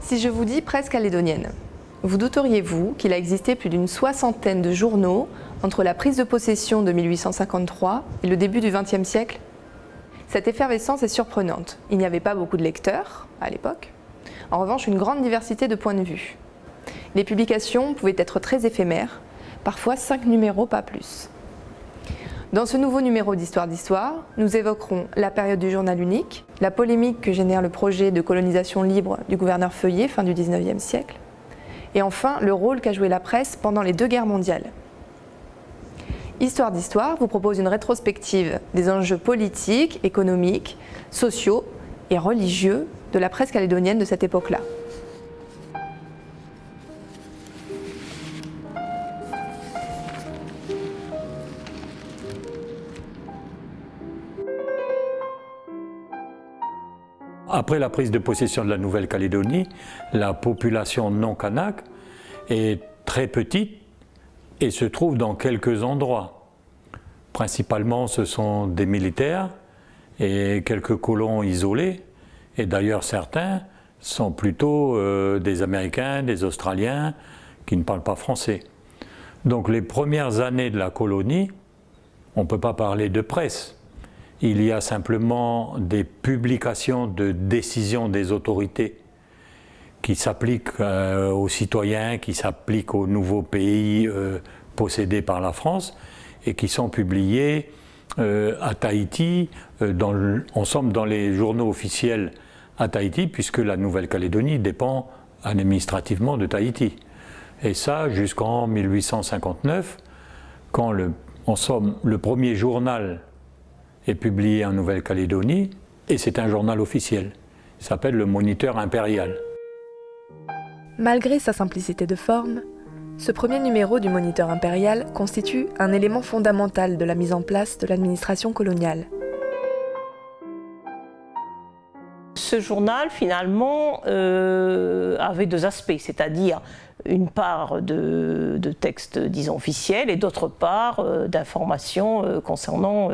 Si je vous dis presse calédonienne, vous douteriez-vous qu'il a existé plus d'une soixantaine de journaux entre la prise de possession de 1853 et le début du XXe siècle? Cette effervescence est surprenante. Il n'y avait pas beaucoup de lecteurs à l'époque. En revanche, une grande diversité de points de vue. Les publications pouvaient être très éphémères, parfois 5 numéros, pas plus. Dans ce nouveau numéro d'Histoire d'Histoire, nous évoquerons la période du journal unique, la polémique que génère le projet de colonisation libre du gouverneur Feuillet, fin du XIXe siècle, et enfin le rôle qu'a joué la presse pendant les deux guerres mondiales. Histoire d'Histoire vous propose une rétrospective des enjeux politiques, économiques, sociaux et religieux de la presse calédonienne de cette époque-là. Après la prise de possession de la Nouvelle-Calédonie, la population non kanak est très petite et se trouve dans quelques endroits. Principalement, ce sont des militaires et quelques colons isolés. Et d'ailleurs, certains sont plutôt des Américains, des Australiens qui ne parlent pas français. Donc les premières années de la colonie, on ne peut pas parler de presse. Il y a simplement des publications de décisions des autorités qui s'appliquent aux citoyens, qui s'appliquent aux nouveaux pays possédés par la France et qui sont publiées à Tahiti, en somme dans les journaux officiels à Tahiti, puisque la Nouvelle-Calédonie dépend administrativement de Tahiti. Et ça jusqu'en 1859, quand en somme le premier journal est publié en Nouvelle-Calédonie, et c'est un journal officiel. Il s'appelle le Moniteur impérial. Malgré sa simplicité de forme, ce premier numéro du Moniteur impérial constitue un élément fondamental de la mise en place de l'administration coloniale. Ce journal, finalement, avait deux aspects, c'est-à-dire une part de textes, disons, officiels et d'autre part d'informations concernant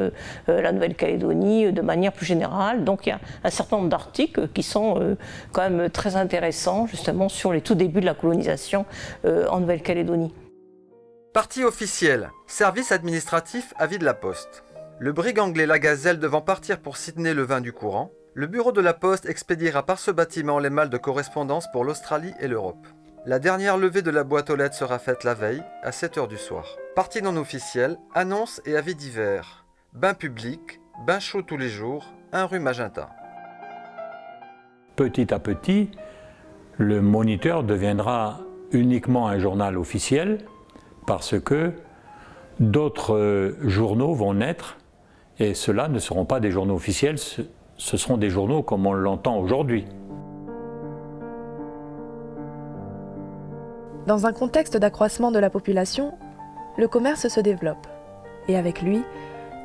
la Nouvelle-Calédonie de manière plus générale. Donc il y a un certain nombre d'articles qui sont quand même très intéressants, justement, sur les tout débuts de la colonisation en Nouvelle-Calédonie. Partie officielle, service administratif avis de la Poste. Le brig anglais La Gazelle devant partir pour Sydney le 20 du courant, le bureau de la Poste expédiera par ce bâtiment les malles de correspondance pour l'Australie et l'Europe. La dernière levée de la boîte aux lettres sera faite la veille, à 7h du soir. Partie non officielle, annonces et avis divers. Bain public, bain chaud tous les jours, 1 rue Magenta. Petit à petit, le Moniteur deviendra uniquement un journal officiel parce que d'autres journaux vont naître et ceux-là ne seront pas des journaux officiels, ce seront des journaux comme on l'entend aujourd'hui. Dans un contexte d'accroissement de la population, le commerce se développe, et avec lui,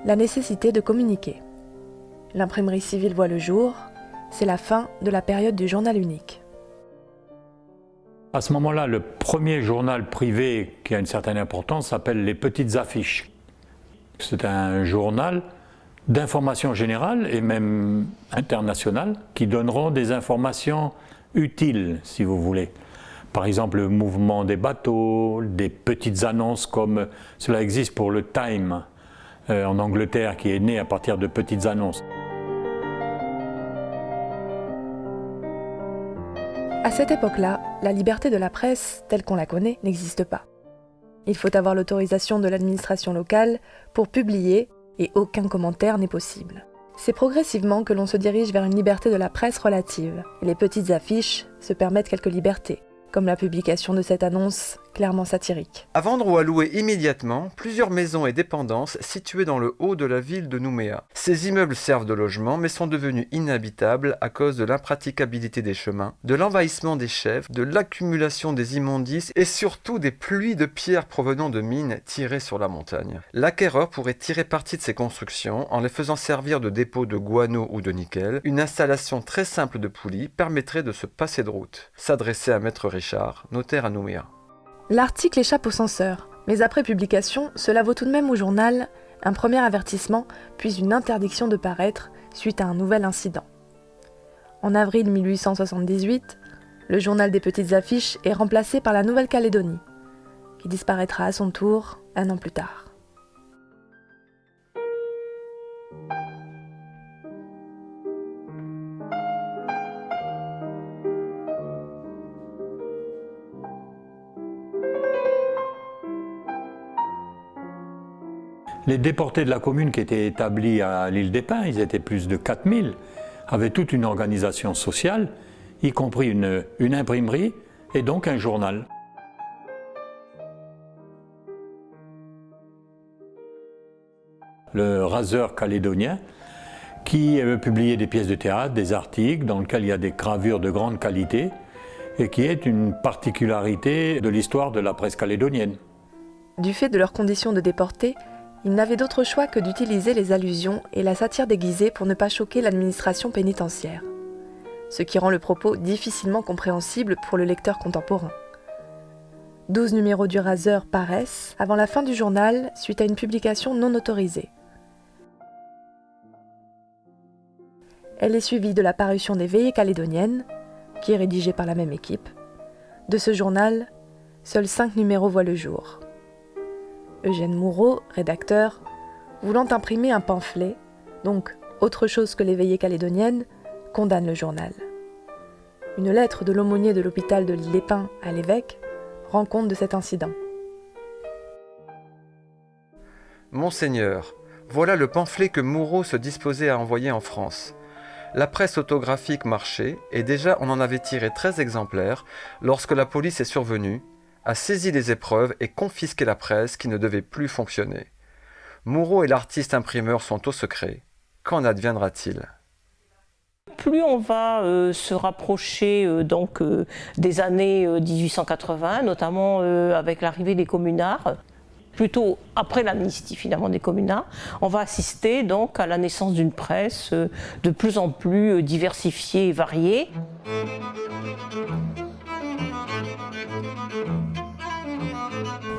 la nécessité de communiquer. L'imprimerie civile voit le jour, c'est la fin de la période du journal unique. À ce moment-là, le premier journal privé qui a une certaine importance s'appelle Les Petites Affiches. C'est un journal d'information générale et même internationale qui donneront des informations utiles, si vous voulez. Par exemple, le mouvement des bateaux, des petites annonces comme cela existe pour le Time en Angleterre, qui est né à partir de petites annonces. À cette époque-là, la liberté de la presse, telle qu'on la connaît, n'existe pas. Il faut avoir l'autorisation de l'administration locale pour publier et aucun commentaire n'est possible. C'est progressivement que l'on se dirige vers une liberté de la presse relative. Et les petites affiches se permettent quelques libertés, comme la publication de cette annonce clairement satirique. À vendre ou à louer immédiatement, plusieurs maisons et dépendances situées dans le haut de la ville de Nouméa. Ces immeubles servent de logement mais sont devenus inhabitables à cause de l'impraticabilité des chemins, de l'envahissement des chèvres, de l'accumulation des immondices et surtout des pluies de pierres provenant de mines tirées sur la montagne. L'acquéreur pourrait tirer parti de ces constructions en les faisant servir de dépôt de guano ou de nickel. Une installation très simple de poulies permettrait de se passer de route. S'adresser à Maître Richard, notaire à Nouméa. L'article échappe au censeur, Mais après publication, cela vaut tout de même au journal un premier avertissement, puis une interdiction de paraître suite à un nouvel incident. En avril 1878, le journal des petites affiches est remplacé par la Nouvelle-Calédonie, qui disparaîtra à son tour un an plus tard. Les déportés de la commune qui étaient établis à l'île des Pins, ils étaient plus de 4000, avaient toute une organisation sociale, y compris une imprimerie et donc un journal. Le Raseur calédonien, qui publiait des pièces de théâtre, des articles dans lesquels il y a des gravures de grande qualité et qui est une particularité de l'histoire de la presse calédonienne. Du fait de leurs conditions de déportés, ils n'avaient d'autre choix que d'utiliser les allusions et la satire déguisée pour ne pas choquer l'administration pénitentiaire, ce qui rend le propos difficilement compréhensible pour le lecteur contemporain. 12 numéros du Raseur paraissent avant la fin du journal suite à une publication non autorisée. Elle est suivie de la parution des Veillées calédoniennes, qui est rédigée par la même équipe. De ce journal, seuls 5 numéros voient le jour. Eugène Moureau, rédacteur, voulant imprimer un pamphlet, donc autre chose que les Veillées calédoniennes, condamne le journal. Une lettre de l'aumônier de l'hôpital de l'île des Pins à l'évêque rend compte de cet incident. Monseigneur, voilà le pamphlet que Moureau se disposait à envoyer en France. La presse autographique marchait, et déjà on en avait tiré 13 exemplaires lorsque la police est survenue, a saisi les épreuves et confisqué la presse qui ne devait plus fonctionner. Moureau et l'artiste imprimeur sont au secret. Qu'en adviendra-t-il ? Plus on va se rapprocher des années 1880, notamment avec l'arrivée des communards, plutôt après l'amnistie finalement des communards, on va assister donc à la naissance d'une presse de plus en plus diversifiée et variée.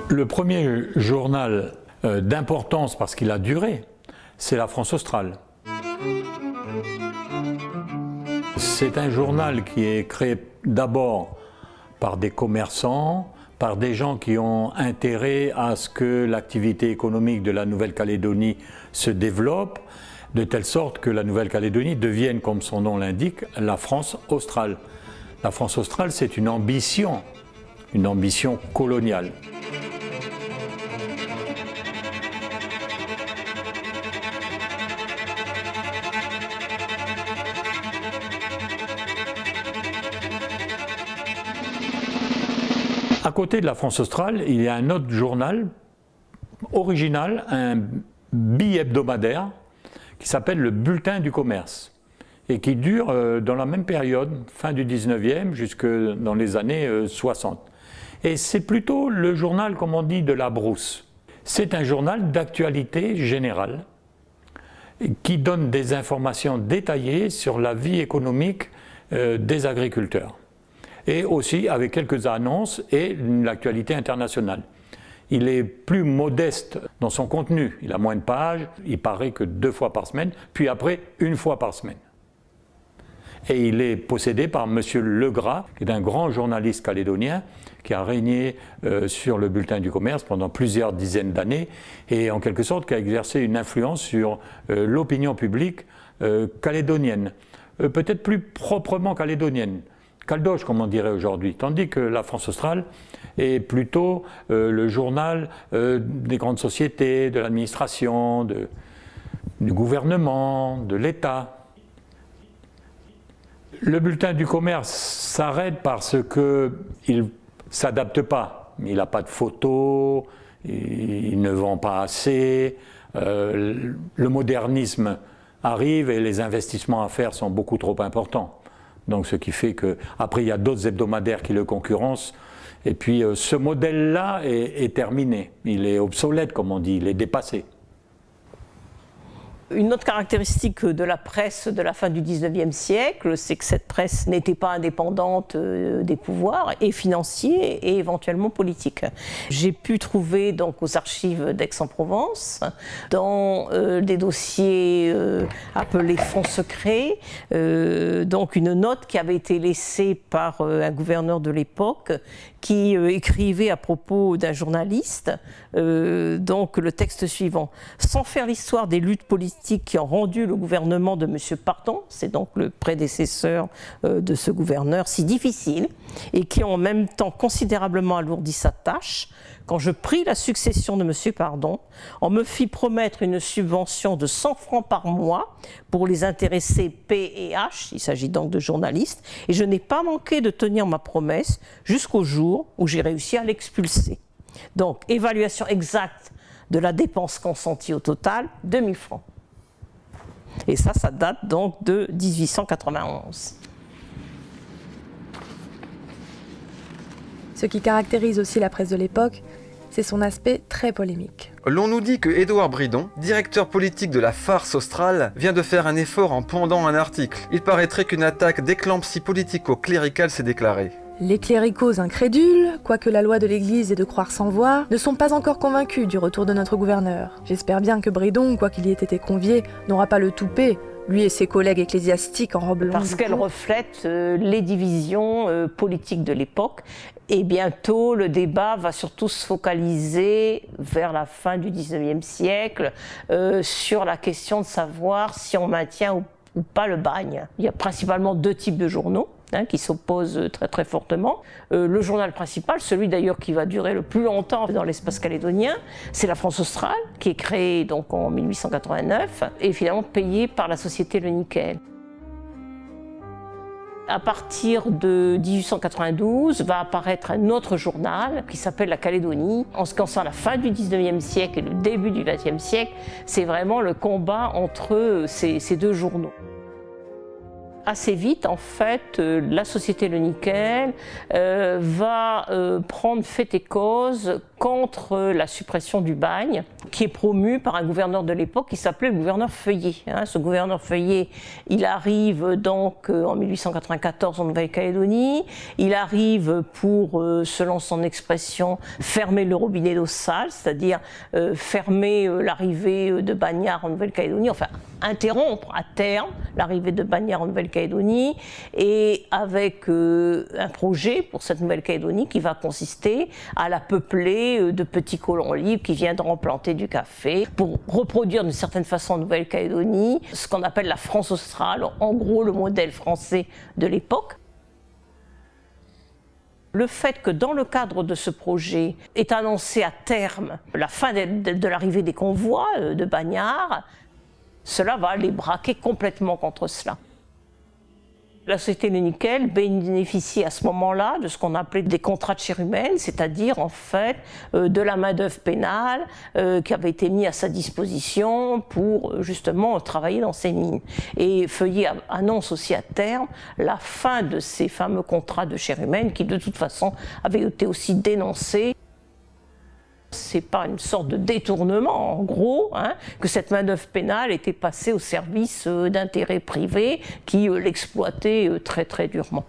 Le premier journal d'importance, parce qu'il a duré, c'est la France australe. C'est un journal qui est créé d'abord par des commerçants, par des gens qui ont intérêt à ce que l'activité économique de la Nouvelle-Calédonie se développe, de telle sorte que la Nouvelle-Calédonie devienne, comme son nom l'indique, la France australe. La France australe, c'est une ambition coloniale. À côté de la France australe, il y a un autre journal original, un bi-hebdomadaire, qui s'appelle le Bulletin du commerce, et qui dure dans la même période, fin du 19e, jusque dans les années 60. Et c'est plutôt le journal, comme on dit, de la brousse. C'est un journal d'actualité générale, qui donne des informations détaillées sur la vie économique des agriculteurs. Et aussi avec quelques annonces et l'actualité internationale. Il est plus modeste dans son contenu, il a moins de pages, il paraît que 2 fois par semaine, puis après 1 fois par semaine. Et il est possédé par M. Legras, qui est un grand journaliste calédonien, qui a régné sur le Bulletin du commerce pendant plusieurs dizaines d'années, et en quelque sorte qui a exercé une influence sur l'opinion publique calédonienne, peut-être plus proprement calédonienne. Caldoche, comme on dirait aujourd'hui, tandis que la France australe est plutôt le journal des grandes sociétés, de l'administration, du gouvernement, de l'État. Le bulletin du commerce s'arrête parce qu'il ne s'adapte pas. Il n'a pas de photos, il ne vend pas assez, le modernisme arrive et les investissements à faire sont beaucoup trop importants. Donc ce qui fait qu'après il y a d'autres hebdomadaires qui le concurrencent, et puis ce modèle-là est terminé, il est obsolète comme on dit, il est dépassé. Une autre caractéristique de la presse de la fin du XIXe siècle, c'est que cette presse n'était pas indépendante des pouvoirs, et financiers et éventuellement politiques. J'ai pu trouver donc aux archives d'Aix-en-Provence, dans des dossiers appelés fonds secrets, donc une note qui avait été laissée par un gouverneur de l'époque qui écrivait à propos d'un journaliste, donc le texte suivant. Sans faire l'histoire des luttes politiques qui ont rendu le gouvernement de M. Pardon, c'est donc le prédécesseur de ce gouverneur, si difficile, et qui ont en même temps considérablement alourdi sa tâche, quand je pris la succession de M. Pardon, on me fit promettre une subvention de 100 francs par mois pour les intéressés P et H, il s'agit donc de journalistes, et je n'ai pas manqué de tenir ma promesse jusqu'au jour où j'ai réussi à l'expulser. Donc, évaluation exacte de la dépense consentie au total, 2000 francs. Et ça date donc de 1891. Ce qui caractérise aussi la presse de l'époque, c'est son aspect très polémique. L'on nous dit que Édouard Bridon, directeur politique de la farce australe, vient de faire un effort en pondant un article. Il paraîtrait qu'une attaque d'éclampsie politico-cléricale s'est déclarée. Les cléricaux incrédules, quoique la loi de l'Église est de croire sans voir, ne sont pas encore convaincus du retour de notre gouverneur. J'espère bien que Bridon, quoiqu'il y ait été convié, n'aura pas le toupet, lui et ses collègues ecclésiastiques en robe longue. Parce qu'elle reflète les divisions politiques de l'époque. Et bientôt, le débat va surtout se focaliser vers la fin du XIXe siècle sur la question de savoir si on maintient ou pas le bagne. Il y a principalement deux types de journaux qui s'opposent très très fortement. Le journal principal, celui d'ailleurs qui va durer le plus longtemps dans l'espace calédonien, c'est la France australe, qui est créée donc en 1889 et finalement payée par la société Le Nickel. À partir de 1892, va apparaître un autre journal qui s'appelle La Calédonie. En ce qui concerne la fin du XIXe siècle et le début du XXe siècle, c'est vraiment le combat entre ces deux journaux. Assez vite, en fait, la société Le Nickel va prendre fait et cause contre la suppression du bagne, qui est promue par un gouverneur de l'époque qui s'appelait le gouverneur Feuillet. Ce gouverneur Feuillet, il arrive donc en 1894 en Nouvelle-Calédonie. Il arrive pour, selon son expression, fermer le robinet d'eau sale, c'est-à-dire fermer l'arrivée de bagnards en Nouvelle-Calédonie, enfin interrompre à terme l'arrivée de bagnards en Nouvelle-Calédonie, et avec un projet pour cette Nouvelle-Calédonie qui va consister à la peupler de petits colons libres qui viendront planter du café pour reproduire d'une certaine façon en Nouvelle-Calédonie ce qu'on appelle la France australe, en gros le modèle français de l'époque. Le fait que dans le cadre de ce projet est annoncé à terme la fin de l'arrivée des convois de bagnards, cela va les braquer complètement contre cela. La société Le Nickel bénéficie à ce moment-là de ce qu'on appelait des contrats de chair humaine, c'est-à-dire en fait de la main-d'œuvre pénale qui avait été mise à sa disposition pour justement travailler dans ces mines. Et Feuillet annonce aussi à terme la fin de ces fameux contrats de chair humaine qui de toute façon avaient été aussi dénoncés. C'est pas une sorte de détournement, en gros, que cette main-d'œuvre pénale était passée au service d'intérêts privés qui l'exploitaient très très durement.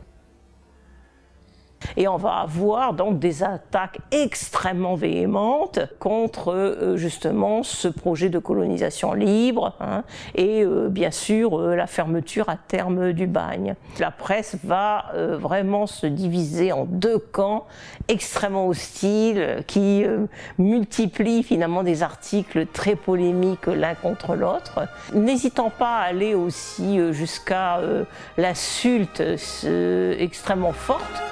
Et on va avoir donc des attaques extrêmement véhémentes contre justement ce projet de colonisation libre et bien sûr la fermeture à terme du bagne. La presse va vraiment se diviser en deux camps extrêmement hostiles qui multiplient finalement des articles très polémiques l'un contre l'autre, n'hésitant pas à aller aussi jusqu'à l'insulte extrêmement forte.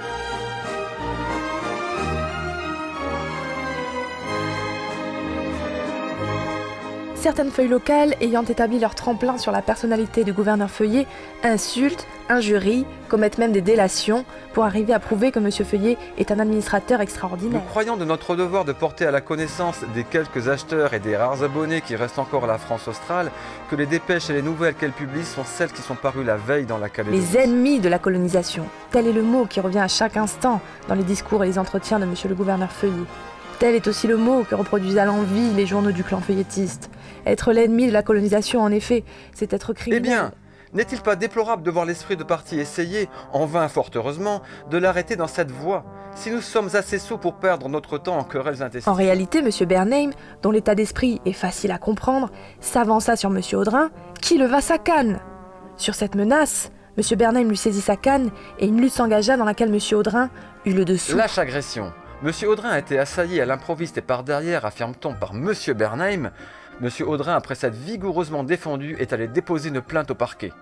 Certaines feuilles locales, ayant établi leur tremplin sur la personnalité du gouverneur Feuillet, insultent, injurient, commettent même des délations pour arriver à prouver que M. Feuillet est un administrateur extraordinaire. Nous croyons de notre devoir de porter à la connaissance des quelques acheteurs et des rares abonnés qui restent encore à la France australe que les dépêches et les nouvelles qu'elle publie sont celles qui sont parues la veille dans la Calédonie. Les ennemis de la colonisation, tel est le mot qui revient à chaque instant dans les discours et les entretiens de M. le gouverneur Feuillet. Tel est aussi le mot que reproduisent à l'envi les journaux du clan feuilletiste. Être l'ennemi de la colonisation, en effet, c'est être Eh criminel. bien, n'est-il pas déplorable de voir l'esprit de parti essayer, en vain fort heureusement, de l'arrêter dans cette voie, si nous sommes assez sots pour perdre notre temps en querelles intestines? En réalité, M. Bernheim, dont l'état d'esprit est facile à comprendre, s'avança sur M. Audrin, qui leva sa canne. Sur cette menace, M. Bernheim lui saisit sa canne et une lutte s'engagea dans laquelle M. Audrin eut le dessous. Lâche agression. Monsieur Audrin a été assailli à l'improviste et par derrière, affirme-t-on, par Monsieur Bernheim. Monsieur Audrin, après s'être vigoureusement défendu, est allé déposer une plainte au parquet.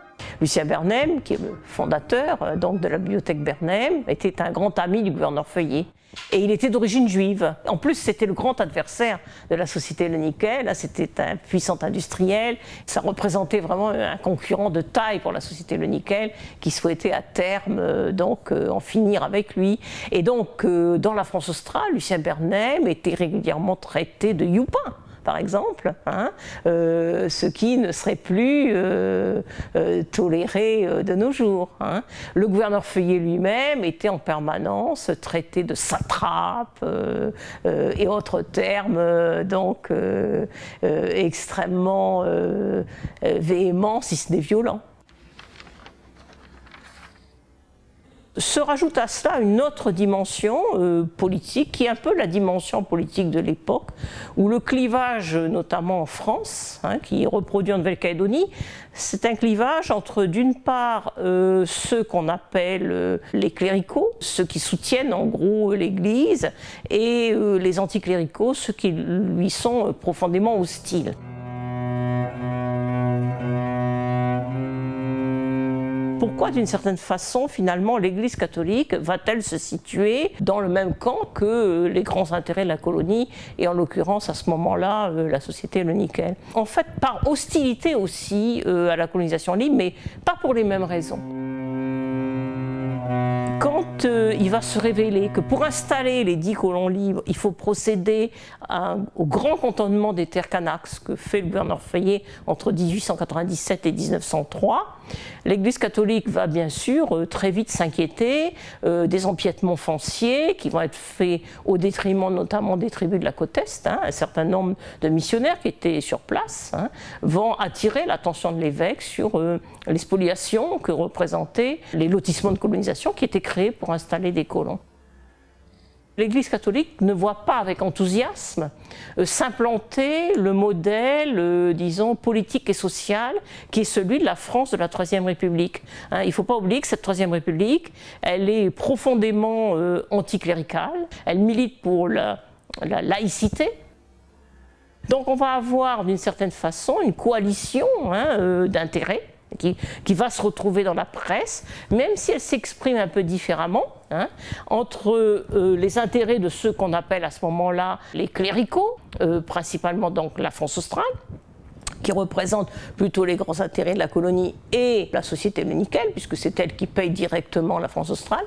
Lucien Bernheim, qui est le fondateur donc de la bibliothèque Bernheim, était un grand ami du gouverneur Feuillet. Et il était d'origine juive. En plus, c'était le grand adversaire de la société Le Nickel. C'était un puissant industriel. Ça représentait vraiment un concurrent de taille pour la société Le Nickel qui souhaitait à terme en finir avec lui. Et donc, dans la France australe, Lucien Bernheim était régulièrement traité de youpin, par exemple, ce qui ne serait plus toléré de nos jours. Le gouverneur Feuillet lui-même était en permanence traité de satrape et autres termes extrêmement véhéments, si ce n'est violents. Se rajoute à cela une autre dimension politique, qui est un peu la dimension politique de l'époque, où le clivage, notamment en France, qui est reproduit en Nouvelle-Calédonie, c'est un clivage entre, d'une part, ceux qu'on appelle les cléricaux, ceux qui soutiennent en gros l'Église, et les anticléricaux, ceux qui lui sont profondément hostiles. Pourquoi, d'une certaine façon, finalement, l'Église catholique va-t-elle se situer dans le même camp que les grands intérêts de la colonie, et en l'occurrence, à ce moment-là, la société Le Nickel? En fait, par hostilité aussi à la colonisation libre, mais pas pour les mêmes raisons. Quand il va se révéler que pour installer les 10 colons libres, il faut procéder au grand cantonnement des terres Kanaks, ce que fait le gouverneur Feuillet entre 1897 et 1903, l'Église catholique va bien sûr très vite s'inquiéter des empiètements fonciers qui vont être faits au détriment notamment des tribus de la côte Est. Un certain nombre de missionnaires qui étaient sur place vont attirer l'attention de l'évêque sur les spoliations que représentaient les lotissements de colonisation qui étaient créés pour installer des colons. L'Église catholique ne voit pas avec enthousiasme s'implanter le modèle, disons, politique et social qui est celui de la France de la Troisième République. Il ne faut pas oublier que cette Troisième République, elle est profondément anticléricale, elle milite pour la laïcité. Donc on va avoir d'une certaine façon une coalition d'intérêts qui va se retrouver dans la presse, même si elle s'exprime un peu différemment, entre les intérêts de ceux qu'on appelle à ce moment-là les cléricaux, principalement donc la France australe, qui représente plutôt les grands intérêts de la colonie, et la société Le Nickel, puisque c'est elle qui paye directement la France australe.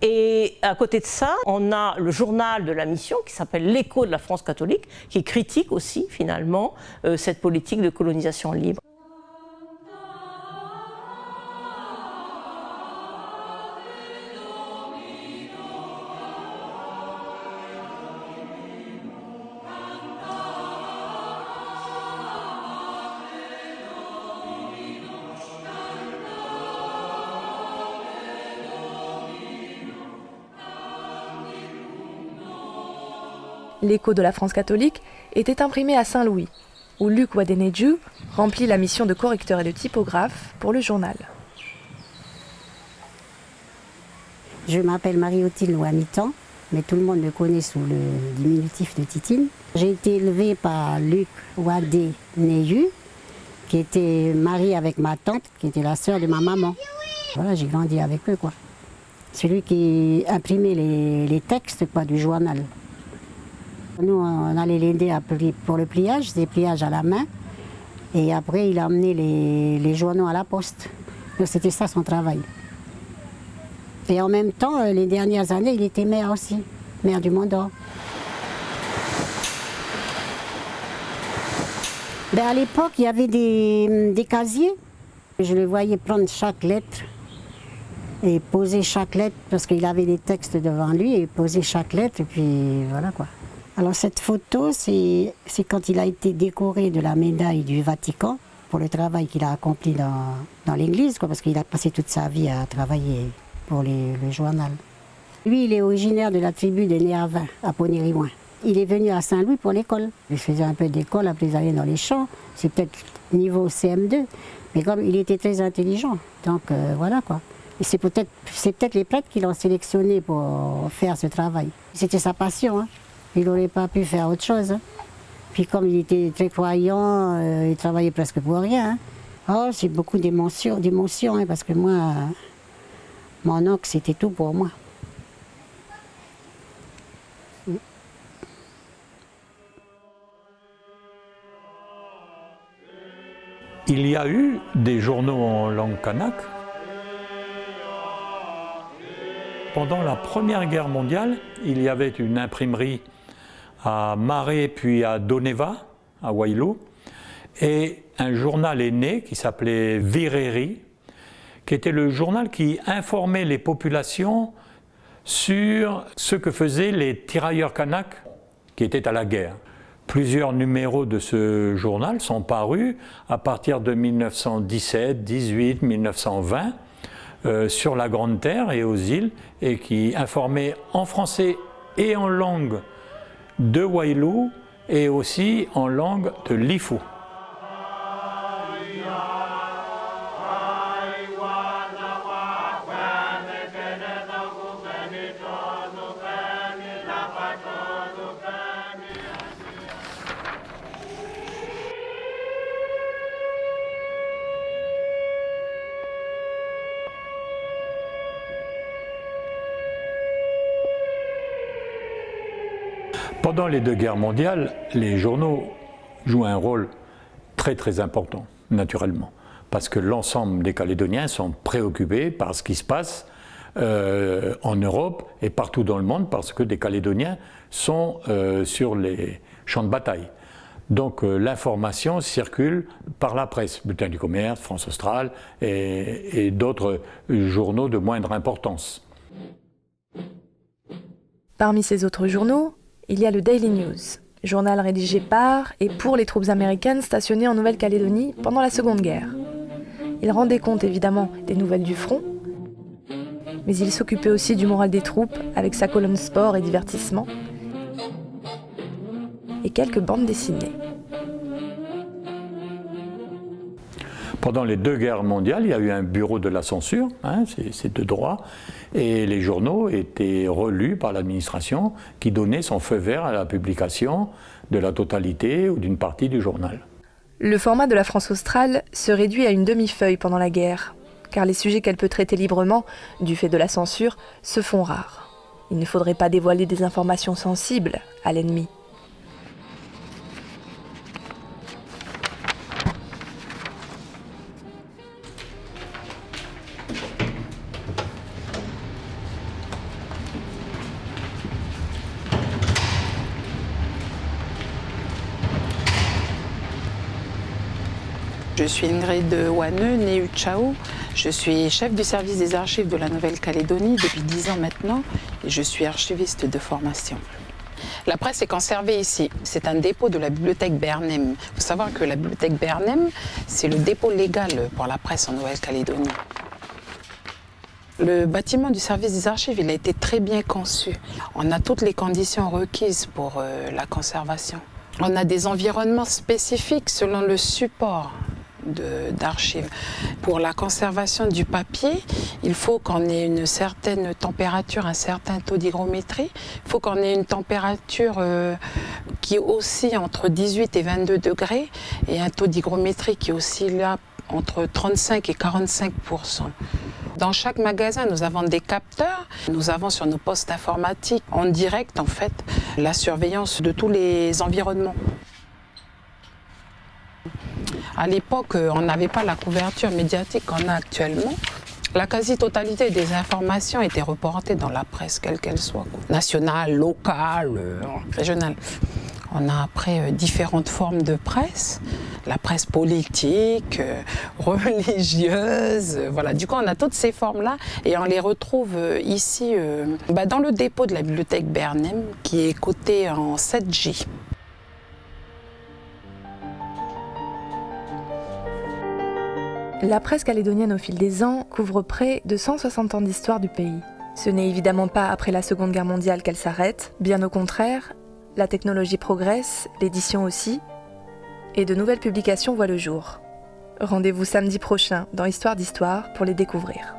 Et à côté de ça, on a le journal de la mission qui s'appelle L'Écho de la France catholique, qui critique aussi finalement cette politique de colonisation libre. L'Écho de la France catholique était imprimé à Saint-Louis, où Luc Wadenedju remplit la mission de correcteur et de typographe pour le journal. Je m'appelle Marie-Otile Ouamitan, mais tout le monde me connaît sous le diminutif de Titine. J'ai été élevée par Luc Wadenedju, qui était marié avec ma tante, qui était la sœur de ma maman. Voilà, j'ai grandi avec eux, quoi. C'est lui qui imprimait les textes, quoi, du journal. Nous, on allait l'aider pour le pliage, des pliages à la main. Et après, il a emmené les journaux à la poste. Donc c'était ça son travail. Et en même temps, les dernières années, il était maire aussi, maire du Mont-d'Or. À l'époque, il y avait des casiers. Je le voyais prendre chaque lettre et poser chaque lettre, parce qu'il avait les textes devant lui, et poser chaque lettre, et puis voilà quoi. Alors cette photo, c'est quand il a été décoré de la médaille du Vatican, pour le travail qu'il a accompli dans l'église, parce qu'il a passé toute sa vie à travailler pour le journal. Lui, il est originaire de la tribu des Néervins, à Pont-Néry-Moins. Il est venu à Saint-Louis pour l'école. Il faisait un peu d'école, après il allait dans les champs. C'est peut-être niveau CM2, mais comme il était très intelligent, donc voilà quoi. Et c'est peut-être les prêtres qui l'ont sélectionné pour faire ce travail. C'était sa passion, hein. Il n'aurait pas pu faire autre chose. Hein. Puis comme il était très croyant, il travaillait presque pour rien. Hein. Oh, c'est beaucoup d'émotions, hein, parce que moi, mon oncle, c'était tout pour moi. Il y a eu des journaux en langue kanak. Pendant la Première Guerre mondiale, il y avait une imprimerie à Maré puis à Doneva, à Wailou, et un journal est né qui s'appelait Vireri, qui était le journal qui informait les populations sur ce que faisaient les tirailleurs kanaks qui étaient à la guerre. Plusieurs numéros de ce journal sont parus à partir de 1917, 18, 1920 sur la Grande Terre et aux îles, et qui informaient en français et en langue de Wailou et aussi en langue de Lifou. Pendant les deux guerres mondiales, les journaux jouent un rôle très très important, naturellement, parce que l'ensemble des Calédoniens sont préoccupés par ce qui se passe en Europe et partout dans le monde, parce que des Calédoniens sont sur les champs de bataille. Donc l'information circule par la presse, Bulletin du commerce, France Australe et d'autres journaux de moindre importance. Parmi ces autres journaux, il y a le Daily News, journal rédigé par et pour les troupes américaines stationnées en Nouvelle-Calédonie pendant la Seconde Guerre. Il rendait compte évidemment des nouvelles du front, mais il s'occupait aussi du moral des troupes avec sa colonne sport et divertissement et quelques bandes dessinées. Pendant les deux guerres mondiales, il y a eu un bureau de la censure, hein, c'est de droit, et les journaux étaient relus par l'administration qui donnait son feu vert à la publication de la totalité ou d'une partie du journal. Le format de la France australe se réduit à une demi-feuille pendant la guerre, car les sujets qu'elle peut traiter librement, du fait de la censure, se font rares. Il ne faudrait pas dévoiler des informations sensibles à l'ennemi. Je suis Ingrid Waneux, née Uchao. Je suis chef du service des archives de la Nouvelle-Calédonie depuis 10 ans maintenant et je suis archiviste de formation. La presse est conservée ici. C'est un dépôt de la bibliothèque Bernheim. Il faut savoir que la bibliothèque Bernheim, c'est le dépôt légal pour la presse en Nouvelle-Calédonie. Le bâtiment du service des archives, il a été très bien conçu. On a toutes les conditions requises pour la conservation. On a des environnements spécifiques selon le support d'archives. Pour la conservation du papier, il faut qu'on ait une certaine température, un certain taux d'hygrométrie. Il faut qu'on ait une température qui oscille entre 18 et 22 degrés et un taux d'hygrométrie qui oscille là entre 35 et 45%. Dans chaque magasin, nous avons des capteurs. Nous avons sur nos postes informatiques en direct, en fait, la surveillance de tous les environnements. À l'époque, on n'avait pas la couverture médiatique qu'on a actuellement. La quasi-totalité des informations étaient reportées dans la presse, quelle qu'elle soit, nationale, locale, régionale. On a après différentes formes de presse, la presse politique, religieuse, voilà. Du coup, on a toutes ces formes-là et on les retrouve ici dans le dépôt de la bibliothèque Bernheim qui est coté en 7J. La presse calédonienne au fil des ans couvre près de 160 ans d'histoire du pays. Ce n'est évidemment pas après la Seconde Guerre mondiale qu'elle s'arrête, bien au contraire, la technologie progresse, l'édition aussi, et de nouvelles publications voient le jour. Rendez-vous samedi prochain dans Histoire d'Histoire pour les découvrir.